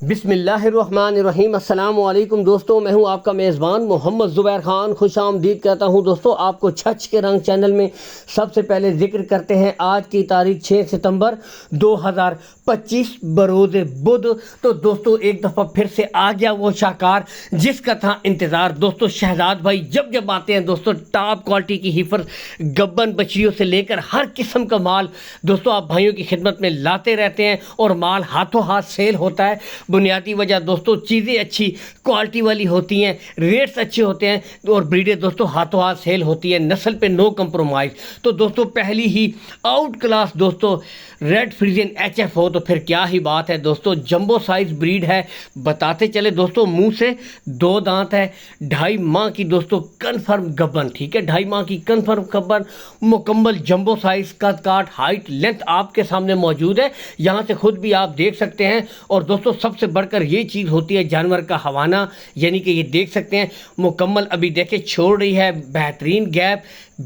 بسم اللہ الرحمن الرحیم۔ السلام علیکم دوستوں، میں ہوں آپ کا میزبان محمد زبیر خان، خوش آمدید کہتا ہوں دوستوں آپ کو چھچ کے رنگ چینل میں۔ سب سے پہلے ذکر کرتے ہیں آج کی تاریخ 6 ستمبر 2025 بروز بدھ۔ تو دوستوں ایک دفعہ پھر سے آ گیا وہ شاہکار جس کا تھا انتظار۔ دوستوں شہزاد بھائی جب آتے ہیں دوستوں ٹاپ کوالٹی کی ہیفر گبن بچیوں سے لے کر ہر قسم کا مال دوستوں آپ بھائیوں کی خدمت میں لاتے رہتے ہیں، اور مال ہاتھوں ہاتھ سیل ہوتا ہے۔ بنیادی وجہ دوستوں چیزیں اچھی کوالٹی والی ہوتی ہیں، ریٹس اچھے ہوتے ہیں، اور بریڈیں دوستوں ہاتھوں ہاتھ سیل ہوتی ہے، نسل پہ نو کمپرومائز۔ تو دوستوں پہلی ہی آؤٹ کلاس دوستوں ریڈ فریزین ایچ ایف ہو تو پھر کیا ہی بات ہے دوستوں، جمبو سائز بریڈ ہے۔ بتاتے چلے دوستوں منہ سے 2 دانت ہے، 2.5 ماہ کی دوستوں کنفرم گبن، ٹھیک ہے، 2.5 ماہ کی کنفرم گبن، مکمل جمبو سائز قد کاٹ ہائٹ لینتھ آپ کے سامنے موجود ہے، یہاں سے خود بھی آپ دیکھ سکتے ہیں۔ اور دوستوں سب سے بڑھ کر یہ چیز ہوتی ہے جانور کا ہوانہ، یعنی کہ یہ دیکھ سکتے ہیں مکمل ابھی دیکھیں چھوڑ رہی ہے، بہترین گیپ،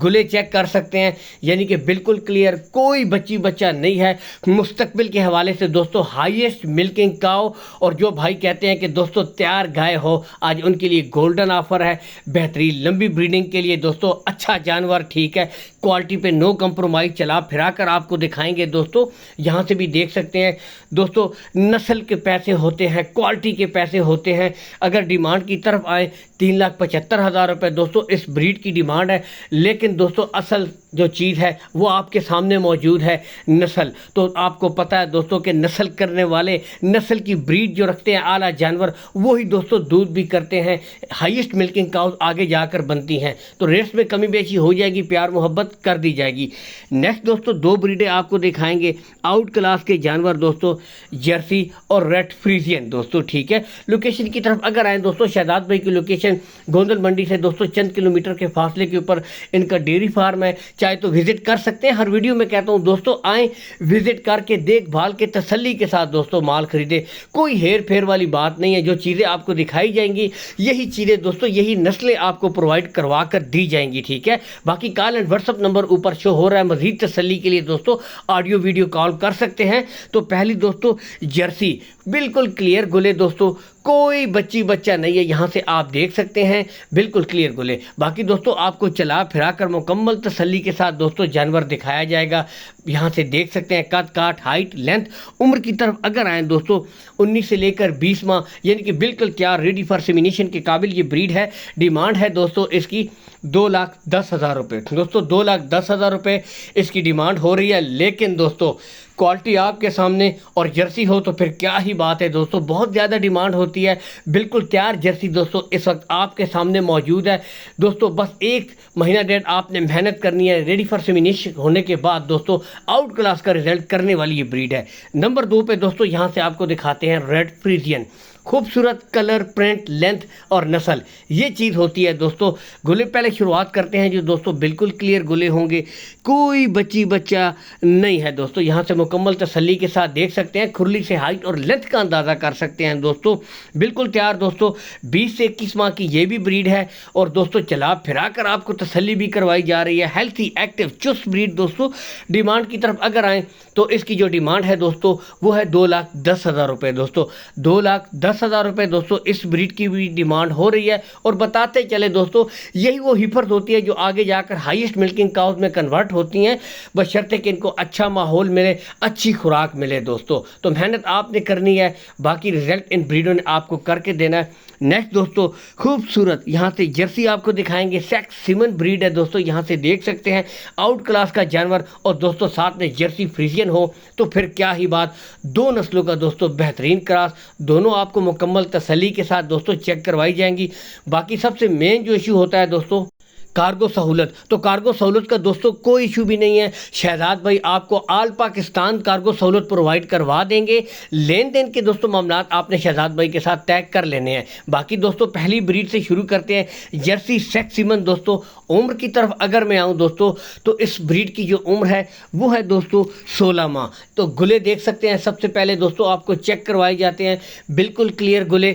گلے چیک کر سکتے ہیں، یعنی کہ بالکل کلیئر، کوئی بچہ نہیں ہے۔ مستقبل کے حوالے سے دوستوں ہائیسٹ ملکنگ کاؤ، اور جو بھائی کہتے ہیں کہ دوستوں تیار گائے ہو، آج ان کے لیے گولڈن آفر ہے، بہترین لمبی بریڈنگ کے لیے دوستوں اچھا جانور، ٹھیک ہے، کوالٹی پہ نو کمپرومائز، چلا پھرا کر آپ کو دکھائیں گے دوستوں۔ یہاں سے بھی دیکھ سکتے ہیں دوستوں نسل کے پیسے ہوتے ہیں، کوالٹی کے پیسے ہوتے ہیں۔ اگر ڈیمانڈ کی طرف آئیں 3,75,000 روپے دوستوں اس بریڈ کی ڈیمانڈ ہے، لیکن دوستوں اصل جو چیز ہے وہ آپ کے سامنے موجود ہے، نسل۔ تو آپ کو پتہ ہے دوستوں کہ نسل کرنے والے، نسل کی بریڈ جو رکھتے ہیں اعلیٰ جانور، وہی دوستوں دودھ بھی کرتے ہیں، ہائیسٹ ملکنگ کاؤز آگے جا کر بنتی ہیں۔ تو ریٹس میں کمی بیشی ہو جائے گی، پیار محبت کر دی جائے گی۔ نیکسٹ دوستوں 2 بریڈیں آپ کو دکھائیں گے آؤٹ کلاس کے جانور دوستوں، جرسی اور ریڈ فریزین دوستوں، ٹھیک ہے۔ لوکیشن کی طرف اگر آئیں دوستوں، شہزاد بھائی کی لوکیشن گوندل منڈی سے دوستوں چند کلومیٹر کے فاصلے کے اوپر ان کا ڈیری فارم ہے، چاہے تو وزٹ کر سکتے ہیں۔ ہر ویڈیو میں کہتا ہوں دوستوں آئیں، وزٹ کر کے دیکھ بھال کے تسلی کے ساتھ دوستوں مال خریدے، کوئی ہیر پھیر والی بات نہیں ہے۔ جو چیزیں آپ کو دکھائی جائیں گی یہی چیزیں دوستوں، یہی نسلیں آپ کو پرووائڈ کروا کر دی جائیں گی، ٹھیک ہے۔ باقی call and what's app number اوپر شو ہو رہا ہے، مزید تسلی کے لیے دوستوں آڈیو ویڈیو کال کر سکتے ہیں۔ تو پہلی دوستوں جرسی بالکل کلیئر گلے دوستوں، کوئی بچہ نہیں ہے، یہاں سے آپ دیکھ سکتے ہیں بالکل کلیئر گلے۔ باقی دوستوں آپ کو چلا پھرا کر مکمل تسلی کے ساتھ دوستوں جانور دکھایا جائے گا، یہاں سے دیکھ سکتے ہیں قد کاٹ ہائٹ لینتھ۔ عمر کی طرف اگر آئیں دوستوں 19 سے لے کر 20 ماہ، یعنی کہ بالکل تیار ریڈی فار سیمینیشن کے قابل یہ بریڈ ہے۔ ڈیمانڈ ہے دوستوں اس کی 2,10,000 روپے دوستوں، 2,10,000 روپے اس کی ڈیمانڈ ہو رہی ہے، لیکن دوستوں کوالٹی آپ کے سامنے، اور جرسی ہو تو پھر کیا ہی بات ہے دوستوں، بہت زیادہ ڈیمانڈ ہوتی ہے۔ بالکل تیار جرسی دوستوں اس وقت آپ کے سامنے موجود ہے دوستوں، بس 1 مہینہ ڈیڑھ آپ نے محنت کرنی ہے، ریڈی فار سیمینیشن ہونے کے بعد دوستوں آؤٹ کلاس کا رزلٹ کرنے والی یہ بریڈ ہے۔ نمبر 2 پہ دوستوں یہاں سے آپ کو دکھاتے ہیں ریڈ فریزین، خوبصورت کلر، پرنٹ، لینتھ اور نسل، یہ چیز ہوتی ہے دوستوں۔ گلے پہلے شروعات کرتے ہیں جو دوستوں بالکل کلیئر گلے ہوں گے، کوئی بچہ نہیں ہے دوستوں، یہاں سے مکمل تسلی کے ساتھ دیکھ سکتے ہیں، کھرلی سے ہائٹ اور لینتھ کا اندازہ کر سکتے ہیں دوستوں، بالکل تیار دوستوں۔ 20 سے 21 ماہ کی یہ بھی بریڈ ہے، اور دوستوں چلا پھرا کر آپ کو تسلی بھی کروائی جا رہی ہے، ہیلتھی ایکٹیو چست بریڈ دوستوں۔ ڈیمانڈ کی طرف اگر آئیں تو اس کی جو ڈیمانڈ ہے دوستوں وہ ہے 2,10,000 روپے دوستوں، 2,10,000 روپے دوستوں اس بریڈ کی بھی ڈیمانڈ ہو رہی ہے۔ اور بتاتے چلے دوستوں یہی وہ ہیفرز ہوتی ہے جو آگے جا کر ہائیسٹ ملکنگ کاؤز میں کنورٹ ہوتی ہیں، بشرطے کہ ان کو اچھا ماحول ملے، اچھی خوراک ملے دوستوں۔ تو محنت آپ نے کرنی ہے، باقی رزلٹ ان بریڈوں نے آپ کو کر کے دینا ہے۔ نیکسٹ دوستوں خوبصورت یہاں سے جرسی آپ کو دکھائیں گے، سیکس سیمن بریڈ ہے دوستوں، یہاں سے دیکھ سکتے ہیں آؤٹ کلاس کا جانور، اور دوستوں ساتھ میں جرسی فریزین ہو تو پھر کیا ہی بات، 2 نسلوں کا دوستوں بہترین کراس، دونوں آپ کو مکمل تسلی کے ساتھ دوستوں چیک کروائی جائیں گی۔ باقی سب سے مین جو ایشو ہوتا ہے دوستوں کارگو سہولت، تو کارگو سہولت کا دوستوں کوئی ایشو بھی نہیں ہے، شہزاد بھائی آپ کو آل پاکستان کارگو سہولت پرووائڈ کروا دیں گے۔ لین دین کے دوستوں معاملات آپ نے شہزاد بھائی کے ساتھ طے کر لینے ہیں۔ باقی دوستوں پہلی بریڈ سے شروع کرتے ہیں، جرسی سیکس سیمن دوستوں۔ عمر کی طرف اگر میں آؤں دوستوں تو اس بریڈ کی جو عمر ہے وہ ہے دوستوں 16 ماہ۔ تو گلے دیکھ سکتے ہیں، سب سے پہلے دوستوں آپ کو چیک کروائے جاتے ہیں، بالکل کلیئر گلے،